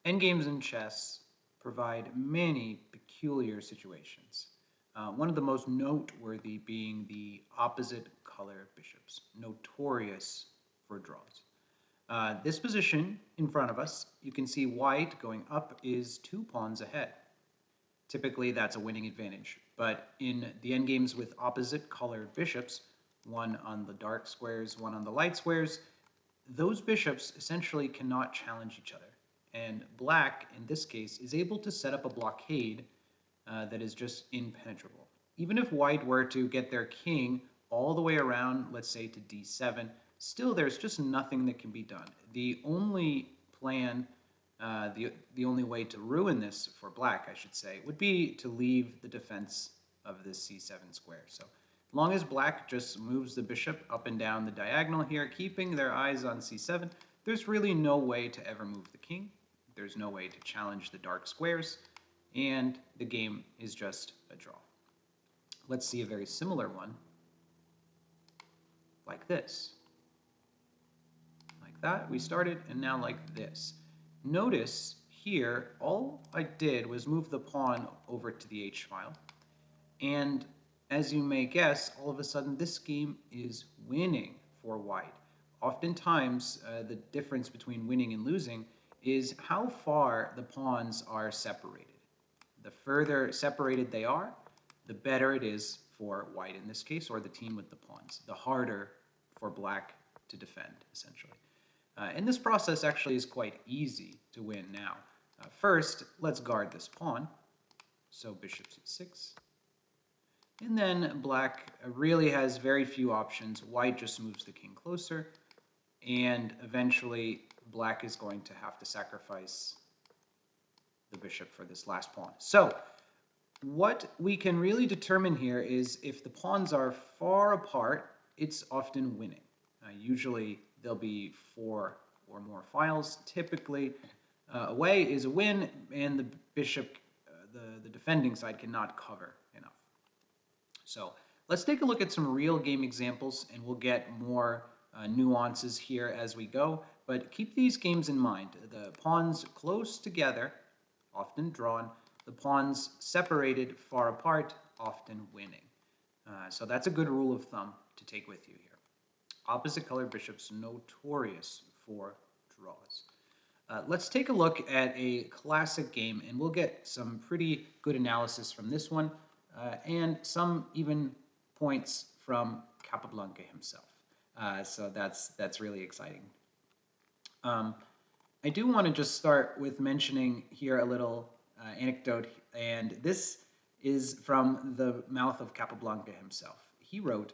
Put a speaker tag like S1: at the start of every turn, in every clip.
S1: Endgames in chess provide many peculiar situations. One of the most noteworthy being the opposite color bishops, notorious for draws. This position in front of us, you can see white going up is 2 pawns ahead. Typically, that's a winning advantage. But in the endgames with opposite colored bishops, one on the dark squares, one on the light squares, those bishops essentially cannot challenge each other. And black, in this case, is able to set up a blockade that is just impenetrable. Even if white were to get their king all the way around, let's say to d7, still there's just nothing that can be done. The only plan, the only way to ruin this for black, I should say, would be to leave the defense of this c7 square. So as long as black just moves the bishop up and down the diagonal here, keeping their eyes on c7, there's really no way to ever move the king. There's no way to challenge the dark squares, and the game is just a draw. Let's see a very similar one, like this. Like that, we started, and now like this. Notice here, all I did was move the pawn over to the h file, and as you may guess, all of a sudden this game is winning for white. Oftentimes, the difference between winning and losing is how far the pawns are separated. The further separated they are, the better it is for white in this case, or the team with the pawns. The harder for black to defend, essentially. And this process actually is quite easy to win now. First, let's guard this pawn. So bishop c6. And then black really has very few options. White just moves the king closer. And eventually, black is going to have to sacrifice the bishop for this last pawn. So what we can really determine here is if the pawns are far apart, it's often winning. Usually there'll be 4 or more files. Typically, away is a win, and the bishop, the defending side, cannot cover enough. So let's take a look at some real game examples, and we'll get more nuances here as we go. But keep these games in mind. The pawns close together, often drawn. The pawns separated far apart, often winning. So that's a good rule of thumb to take with you here. Opposite colored bishops notorious for draws. Let's take a look at a classic game, and we'll get some pretty good analysis from this one, and some even points from Capablanca himself. So that's really exciting. I do want to just start with mentioning here a little anecdote, and this is from the mouth of Capablanca himself. He wrote,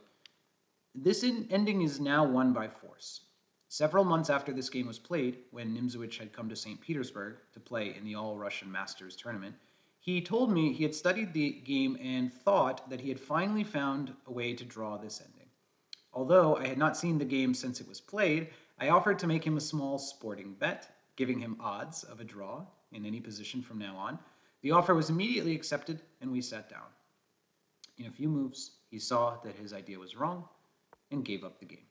S1: "This ending is now won by force. Several months after this game was played, when Nimzowitsch had come to St. Petersburg to play in the All-Russian Masters tournament, he told me he had studied the game and thought that he had finally found a way to draw this ending. Although I had not seen the game since it was played, I offered to make him a small sporting bet, giving him odds of a draw in any position from now on. The offer was immediately accepted, and we sat down. In a few moves, he saw that his idea was wrong and gave up the game."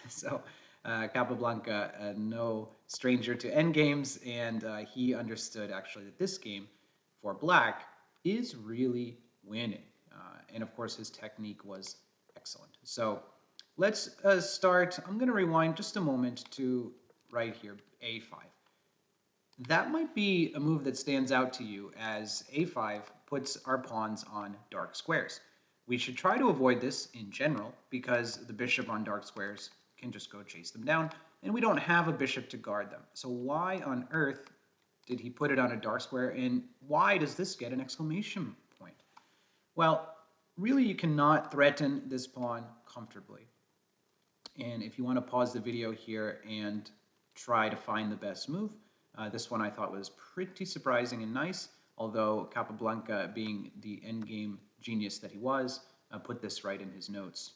S1: So Capablanca, no stranger to endgames, and he understood actually that this game for black is really winning. And of course, his technique was excellent. So let's start. I'm going to rewind just a moment to right here, a5. That might be a move that stands out to you, as a5 puts our pawns on dark squares. We should try to avoid this in general, because the bishop on dark squares can just go chase them down, and we don't have a bishop to guard them. So why on earth did he put it on a dark square, and why does this get an exclamation point? Well, really you cannot threaten this pawn comfortably. And if you want to pause the video here and try to find the best move, this one I thought was pretty surprising and nice, although Capablanca, being the endgame genius that he was, put this right in his notes.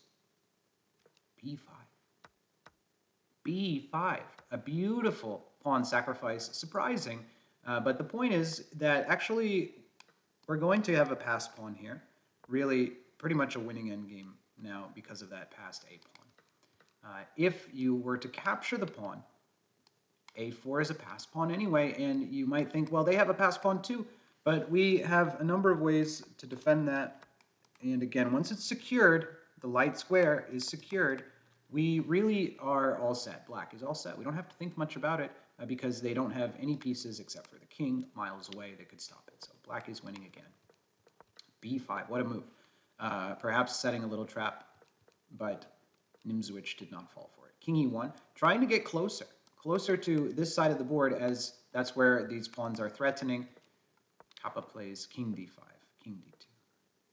S1: b5. b5, a beautiful pawn sacrifice, surprising, but the point is that actually we're going to have a passed pawn here, really pretty much a winning endgame now because of that passed a pawn. If you were to capture the pawn a4 is a pass pawn anyway, and you might think, well, they have a pass pawn too, but we have a number of ways to defend that. And again, once it's secured, the light square is secured, we really are all set. Black is all set. We don't have to think much about it because they don't have any pieces except for the king miles away that could stop it. So black is winning again. b5, what a move. Perhaps setting a little trap, but Nimzowitsch did not fall for it. King e1, trying to get closer to this side of the board, as that's where these pawns are threatening. Kappa plays king d5, king d2.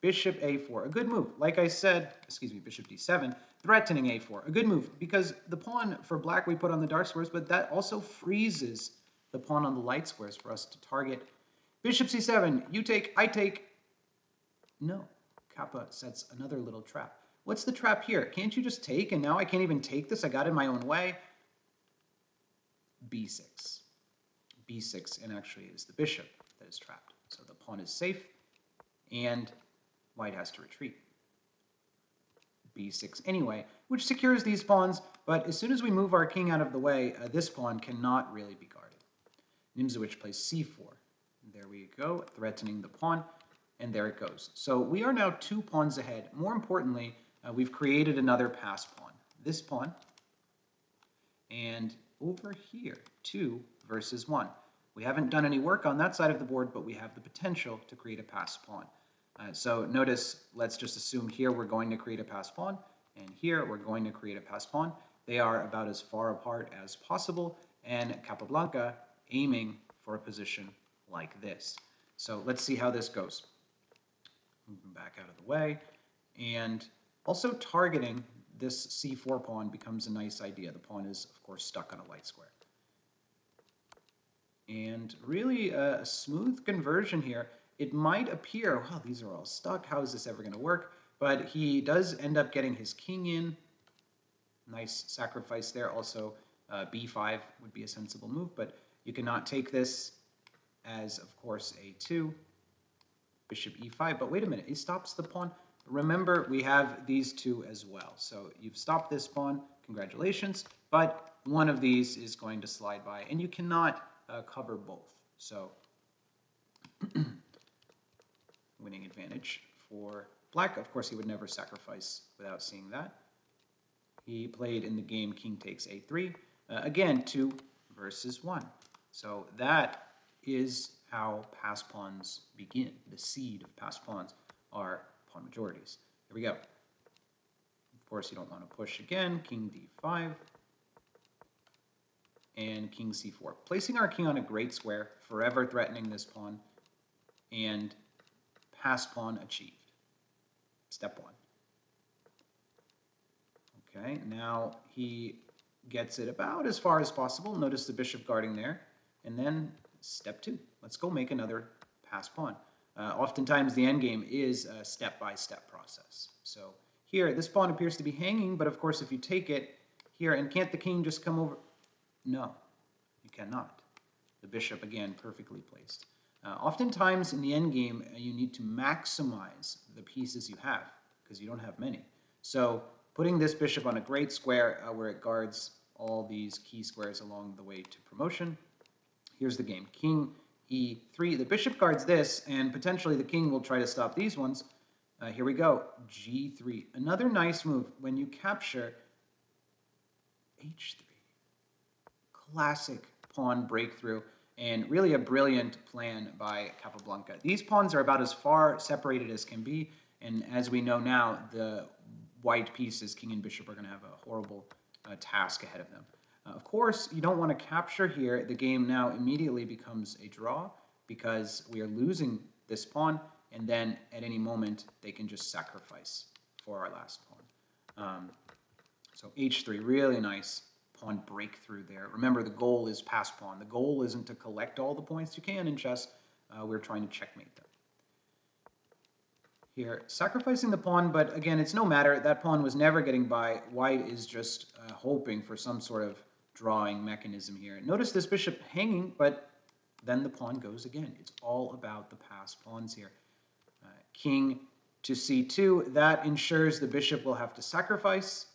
S1: Bishop a4, a good move. Like I said, excuse me, bishop d7, threatening a4, a good move, because the pawn for black we put on the dark squares, but that also freezes the pawn on the light squares for us to target. Bishop c7, you take, I take. No, Kappa sets another little trap. What's the trap here? Can't you just take, and now I can't even take this? I got in my own way. b6. b6, and actually it is the bishop that is trapped. So the pawn is safe, and white has to retreat. b6 anyway, which secures these pawns, but as soon as we move our king out of the way, this pawn cannot really be guarded. Nimzowitsch plays c4. There we go, threatening the pawn, and there it goes. So we are now 2 pawns ahead. More importantly, we've created another pass pawn. This pawn, and over here, 2 versus 1. We haven't done any work on that side of the board, but we have the potential to create a pass pawn. So notice, let's just assume here we're going to create a pass pawn, and here we're going to create a pass pawn. They are about as far apart as possible, and Capablanca aiming for a position like this. So let's see how this goes. Moving back out of the way, and also targeting this c4 pawn becomes a nice idea. The pawn is, of course, stuck on a light square. And really a smooth conversion here. It might appear, wow, these are all stuck. How is this ever going to work? But he does end up getting his king in. Nice sacrifice there. Also, b5 would be a sensible move, but you cannot take this as, of course, a2. Bishop e5, but wait a minute, he stops the pawn. Remember, we have these 2 as well. So you've stopped this pawn, congratulations, but one of these is going to slide by, and you cannot cover both. So winning advantage for black. Of course, he would never sacrifice without seeing that. He played in the game king takes a3. Again, 2 versus 1. So that is how pass pawns begin. The seed of pass pawns are pawn majorities. Here we go. Of course, you don't want to push again. King d5 and king c4. Placing our king on a great square, forever threatening this pawn, and pass pawn achieved. Step 1. Okay, now he gets it about as far as possible. Notice the bishop guarding there. And then step 2. Let's go make another pass pawn. Oftentimes the endgame is a step-by-step process. So here, this pawn appears to be hanging, but of course if you take it here, and can't the king just come over? No, you cannot. The bishop, again, perfectly placed. Oftentimes in the endgame, you need to maximize the pieces you have, because you don't have many. So putting this bishop on a great square where it guards all these key squares along the way to promotion. Here's the game. King e3. The bishop guards this, and potentially the king will try to stop these ones. Here we go. g3. Another nice move when you capture h3. Classic pawn breakthrough, and really a brilliant plan by Capablanca. These pawns are about as far separated as can be, and as we know now, the white pieces, king and bishop, are going to have a horrible task ahead of them. Of course, you don't want to capture here. The game now immediately becomes a draw because we are losing this pawn, and then at any moment they can just sacrifice for our last pawn. So h3, really nice pawn breakthrough there. Remember, the goal is pass pawn. The goal isn't to collect all the points you can in chess. We're trying to checkmate them. Here, sacrificing the pawn, but again, it's no matter. That pawn was never getting by. White is just hoping for some sort of drawing mechanism here. Notice this bishop hanging, but then the pawn goes again. It's all about the pass pawns here. King to c2, that ensures the bishop will have to sacrifice.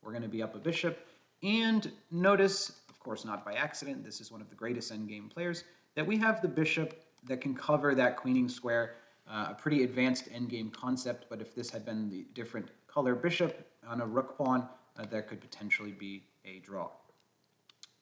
S1: We're going to be up a bishop. And notice, of course not by accident, this is one of the greatest endgame players, that we have the bishop that can cover that queening square, a pretty advanced endgame concept, but if this had been the different color bishop on a rook pawn, that could potentially be a draw.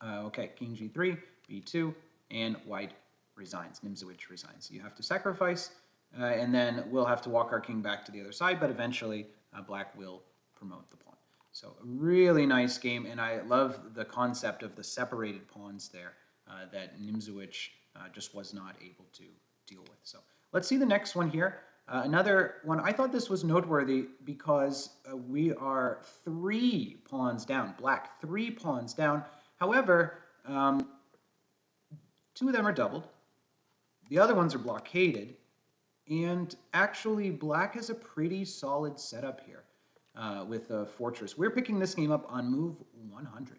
S1: Okay, king g3, b2, and white resigns, Nimzowitsch resigns. You have to sacrifice, and then we'll have to walk our king back to the other side, but eventually black will promote the pawn. So a really nice game, and I love the concept of the separated pawns there that Nimzowitsch just was not able to deal with. So let's see the next one here. Another one, I thought this was noteworthy because we are 3 pawns down, black 3 pawns down. However, 2 of them are doubled. The other ones are blockaded. And actually, black has a pretty solid setup here with a fortress. We're picking this game up on move 100.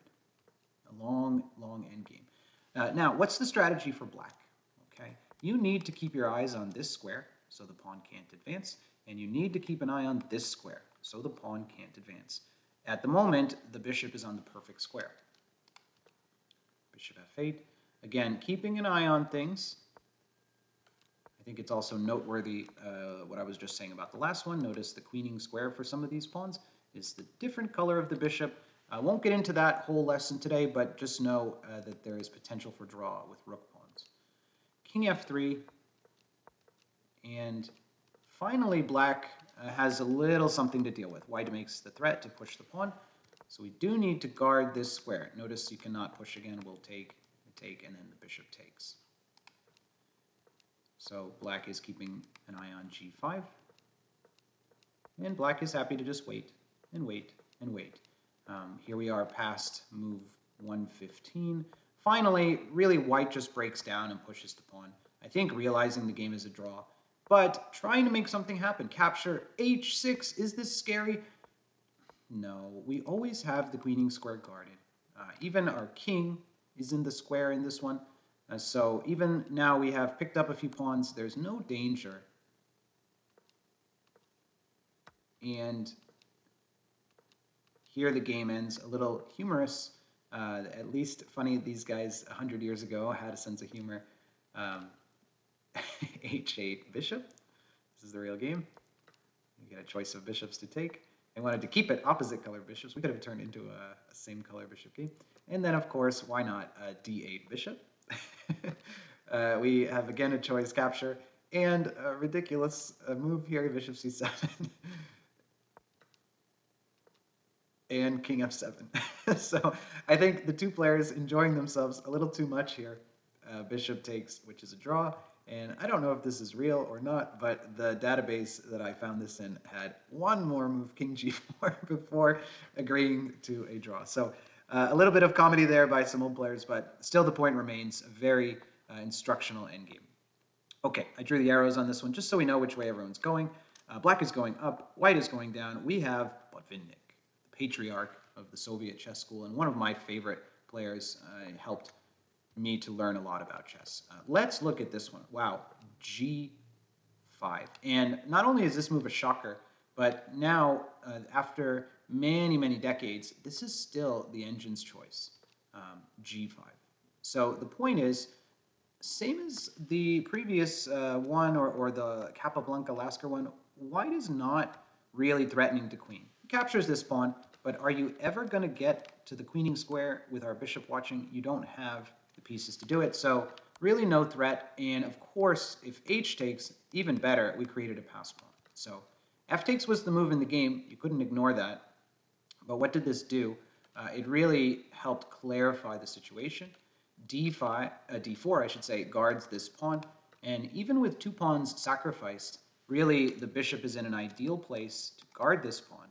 S1: A long, long endgame. Now, what's the strategy for black? Okay, you need to keep your eyes on this square so the pawn can't advance, and you need to keep an eye on this square so the pawn can't advance. At the moment, the bishop is on the perfect square. Bishop f8. Again, keeping an eye on things. I think it's also noteworthy what I was just saying about the last one. Notice the queening square for some of these pawns is the different color of the bishop. I won't get into that whole lesson today, but just know that there is potential for draw with rook pawns. King f3. And finally, black has a little something to deal with. White makes the threat to push the pawn. So we do need to guard this square. Notice you cannot push again. We'll take, and then the bishop takes. So black is keeping an eye on g5. And black is happy to just wait and wait and wait. Here we are past move 115. Finally, really, white just breaks down and pushes the pawn. I think realizing the game is a draw, but trying to make something happen. Capture h6. Is this scary? No, we always have the queening square guarded. Even our king is in the square in this one. So even now we have picked up a few pawns. There's no danger. And here the game ends. A little humorous. At least funny, these guys 100 years ago had a sense of humor. h8 bishop. This is the real game. You get a choice of bishops to take. They wanted to keep it opposite color bishops. We could have turned into a same color bishop game. And then, of course, why not a d8 bishop? We have, again, a choice capture. And a ridiculous move here, bishop c7. And king f7. So I think the two players enjoying themselves a little too much here. Bishop takes, which is a draw. And I don't know if this is real or not, but the database that I found this in had one more move, king g4, before agreeing to a draw. So a little bit of comedy there by some old players, but still the point remains a very instructional endgame. Okay, I drew the arrows on this one just so we know which way everyone's going. Black is going up, white is going down. We have Botvinnik, the patriarch of the Soviet chess school, and one of my favorite players. Helped me to learn a lot about chess. Let's look at this one. Wow, g5. And not only is this move a shocker, but now, after many, many decades, this is still the engine's choice, g5. So the point is, same as the previous one or the Capablanca-Lasker one, white is not really threatening to queen. He captures this pawn, but are you ever going to get to the queening square with our bishop watching? You don't have the pieces to do it, so really no threat. And of course, if h takes, even better, we created a pass pawn. So f takes was the move in the game. You couldn't ignore that. But what did this do? It really helped clarify the situation. D4, I should say, guards this pawn, and even with 2 pawns sacrificed, really the bishop is in an ideal place to guard this pawn,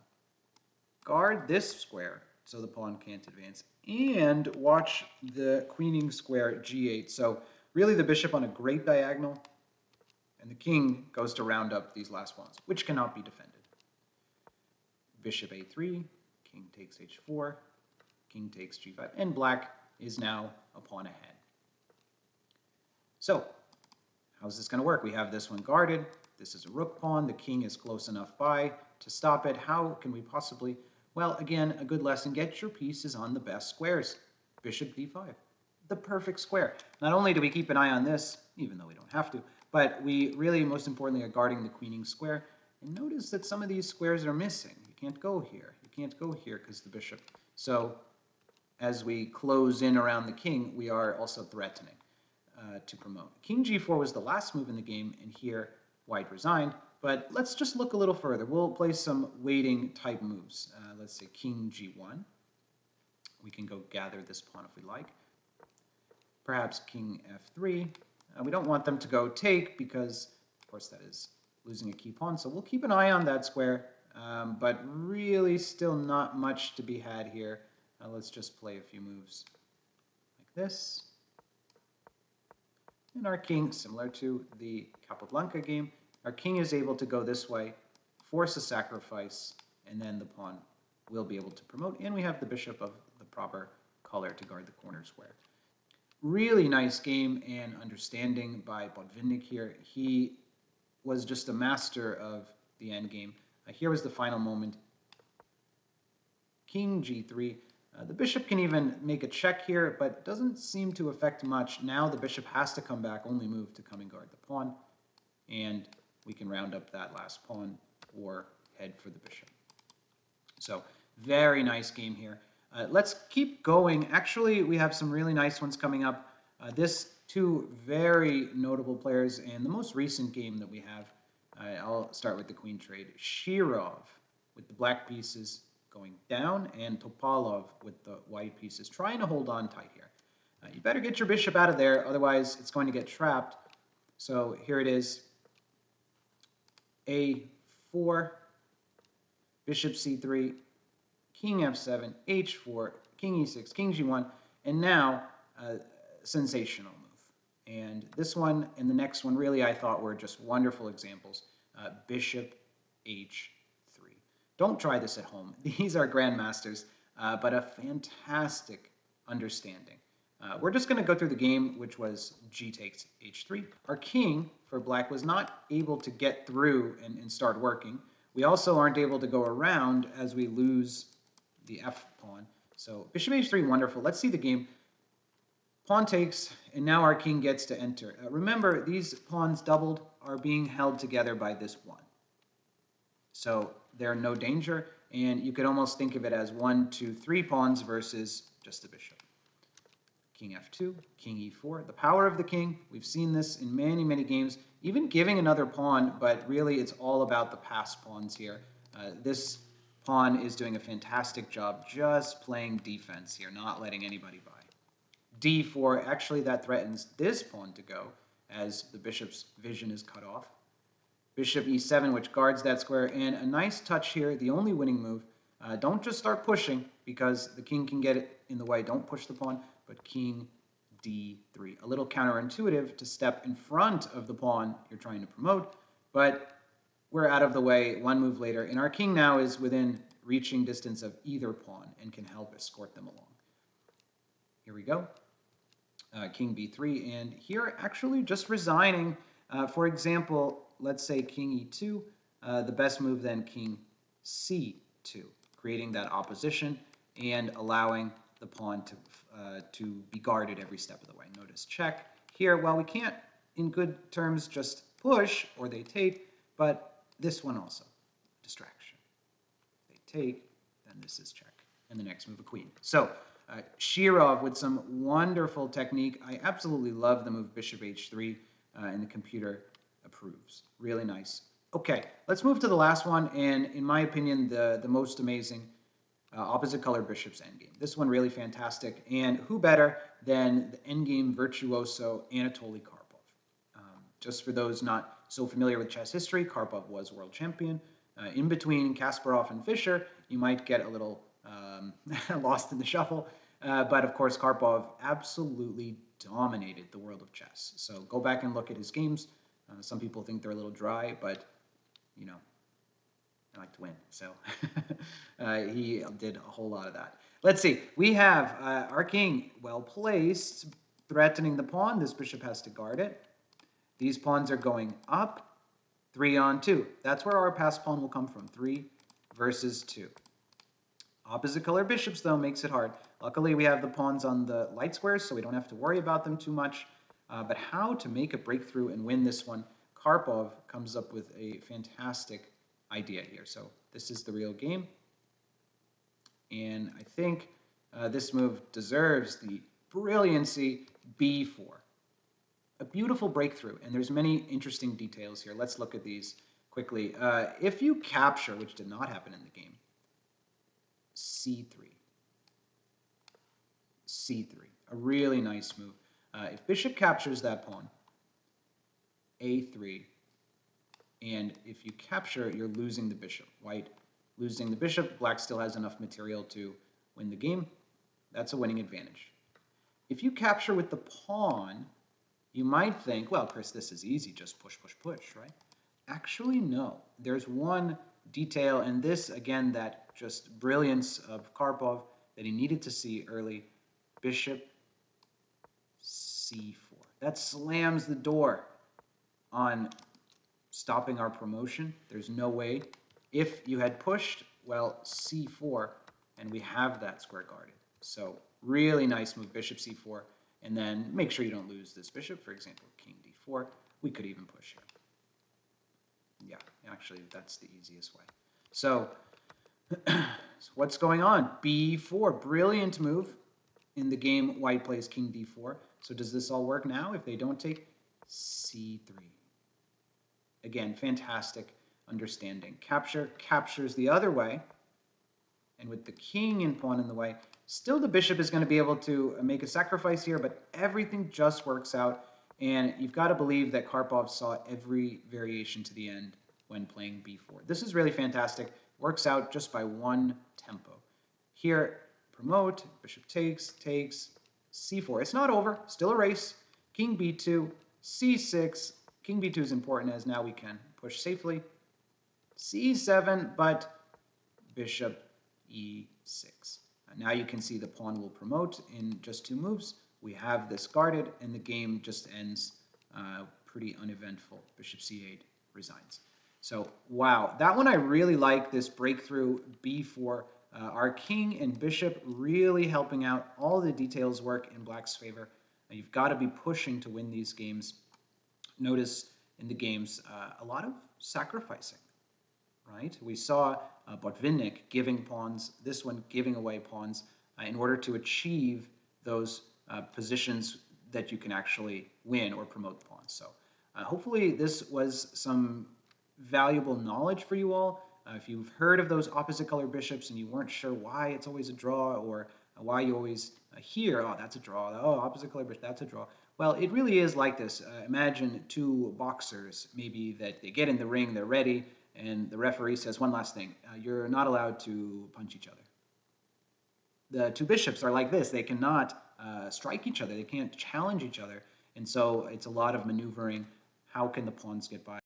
S1: guard this square so the pawn can't advance, and watch the queening square g8. So really the bishop on a great diagonal, and the king goes to round up these last pawns, which cannot be defended. Bishop a3, king takes h4, king takes g5, and black is now a pawn ahead. So how's this going to work? We have this one guarded. This is a rook pawn. The king is close enough by to stop it. How can we possibly? Well, again, a good lesson. Get your pieces on the best squares. bishop d5. The perfect square. Not only do we keep an eye on this, even though we don't have to, but we really, most importantly, are guarding the queening square. And notice that some of these squares are missing. You can't go here. You can't go here because the bishop. So as we close in around the king, we are also threatening to promote. King g4 was the last move in the game, and here white resigned. But let's just look a little further. We'll play some waiting type moves. Let's say king g1. We can go gather this pawn if we like. Perhaps king f3. We don't want them to go take because, of course, that is losing a key pawn. So we'll keep an eye on that square, but really still not much to be had here. Let's just play a few moves like this. And our king, similar to the Capablanca game, our king is able to go this way, force a sacrifice, and then the pawn will be able to promote. And we have the bishop of the proper color to guard the corner square. Really nice game and understanding by Botvinnik here. He was just a master of the endgame. Here was the final moment. King g3. The bishop can even make a check here, but doesn't seem to affect much. Now the bishop has to come back, only move to come and guard the pawn. And we can round up that last pawn or head for the bishop. So very nice game here. Let's keep going. Actually, we have some really nice ones coming up. This two very notable players, and the most recent game that we have, I'll start with the queen trade. Shirov with the black pieces going down, and Topalov with the white pieces trying to hold on tight here. You better get your bishop out of there, otherwise it's going to get trapped. So here it is. A4, bishop c3, king f7, h4, king e6, king g1, and now sensational move. And this one and the next one really I thought were just wonderful examples. Bishop h3. Don't try this at home. These are grandmasters, but a fantastic understanding. We're just going to go through the game, which was g takes h3. Our king for black was not able to get through and start working. We also aren't able to go around as we lose the f pawn. So bishop h3, wonderful. Let's see the game. Pawn takes, and now our king gets to enter. Remember, these pawns doubled are being held together by this one. So they're no danger, and you could almost think of it as 1, 2, 3 pawns versus just the bishop. King f2, king e4. The power of the king, we've seen this in many, many games, even giving another pawn, but really it's all about the passed pawns here. This pawn is doing a fantastic job just playing defense here, not letting anybody by. d4, actually that threatens this pawn to go as the bishop's vision is cut off. Bishop e7, which guards that square, and a nice touch here, the only winning move. Don't just start pushing because the king can get it in the way. Don't push the pawn, but king d3. A little counterintuitive to step in front of the pawn you're trying to promote, but we're out of the way one move later, and our king now is within reaching distance of either pawn and can help escort them along. Here we go. King b3, and here actually just resigning. For example, let's say king e2, the best move then king c2, creating that opposition and allowing the pawn to be guarded every step of the way. Notice check. Here, while we can't in good terms just push or they take, but this one also, distraction. They take, then this is check. And the next move a queen. So Shirov with some wonderful technique. I absolutely love the move bishop h3, and the computer approves. Really nice. Okay, let's move to the last one, and in my opinion, the most amazing opposite color bishop's endgame. This one really fantastic, and who better than the endgame virtuoso Anatoly Karpov. Just for those not so familiar with chess history, Karpov was world champion. In between Kasparov and Fischer, you might get a little lost in the shuffle, but of course Karpov absolutely dominated the world of chess. So go back and look at his games. Some people think they're a little dry, but you know, I like to win, so he did a whole lot of that. Let's see. We have our king well placed, threatening the pawn. This bishop has to guard it. These pawns are going up, 3 on 2. That's where our passed pawn will come from, 3 versus 2. Opposite color bishops, though, makes it hard. Luckily, we have the pawns on the light squares, so we don't have to worry about them too much. But how to make a breakthrough and win this one, Karpov comes up with a fantastic idea here. So this is the real game. And I think this move deserves the brilliancy b4. A beautiful breakthrough, and there's many interesting details here. Let's look at these quickly. If you capture, which did not happen in the game, c3. c3, a really nice move. If bishop captures that pawn, a3, and if you capture, you're losing the bishop. White losing the bishop, black still has enough material to win the game. That's a winning advantage. If you capture with the pawn, you might think, well, Chris, this is easy, just push, push, push, right? Actually, no. There's one detail, and this, again, that just brilliance of Karpov that he needed to see early. Bishop c4. That slams the door on stopping our promotion. There's no way. If you had pushed, well, c4, and we have that square guarded. So really nice move, bishop c4, and then make sure you don't lose this bishop. For example, king d4. We could even push here. Yeah, actually, that's the easiest way. So what's going on? b4, brilliant move. In the game, white plays king d4. So does this all work now? If they don't take c3. Again, fantastic understanding. Capture captures the other way. And with the king and pawn in the way, still the bishop is going to be able to make a sacrifice here, but everything just works out. And you've got to believe that Karpov saw every variation to the end when playing b4. This is really fantastic. Works out just by one tempo. Here, promote, bishop takes, c4. It's not over, still a race. King b2, c6. King b2 is important as now we can push safely. c7, but bishop e6. Now you can see the pawn will promote in just 2 moves. We have this guarded, and the game just ends pretty uneventful. Bishop c8 resigns. So, wow, that one I really like, this breakthrough b4. Our king and bishop really helping out. All the details work in black's favor. You've got to be pushing to win these games. Notice in the games a lot of sacrificing, right? We saw Botvinnik giving pawns, this one giving away pawns in order to achieve those positions that you can actually win or promote the pawns. So hopefully this was some valuable knowledge for you all. If you've heard of those opposite color bishops and you weren't sure why it's always a draw or why you always hear, oh, that's a draw, oh, opposite color bishop, that's a draw. Well, it really is like this. Imagine 2 boxers, maybe that they get in the ring, they're ready, and the referee says one last thing, you're not allowed to punch each other. The 2 bishops are like this. They cannot strike each other. They can't challenge each other. And so it's a lot of maneuvering. How can the pawns get by?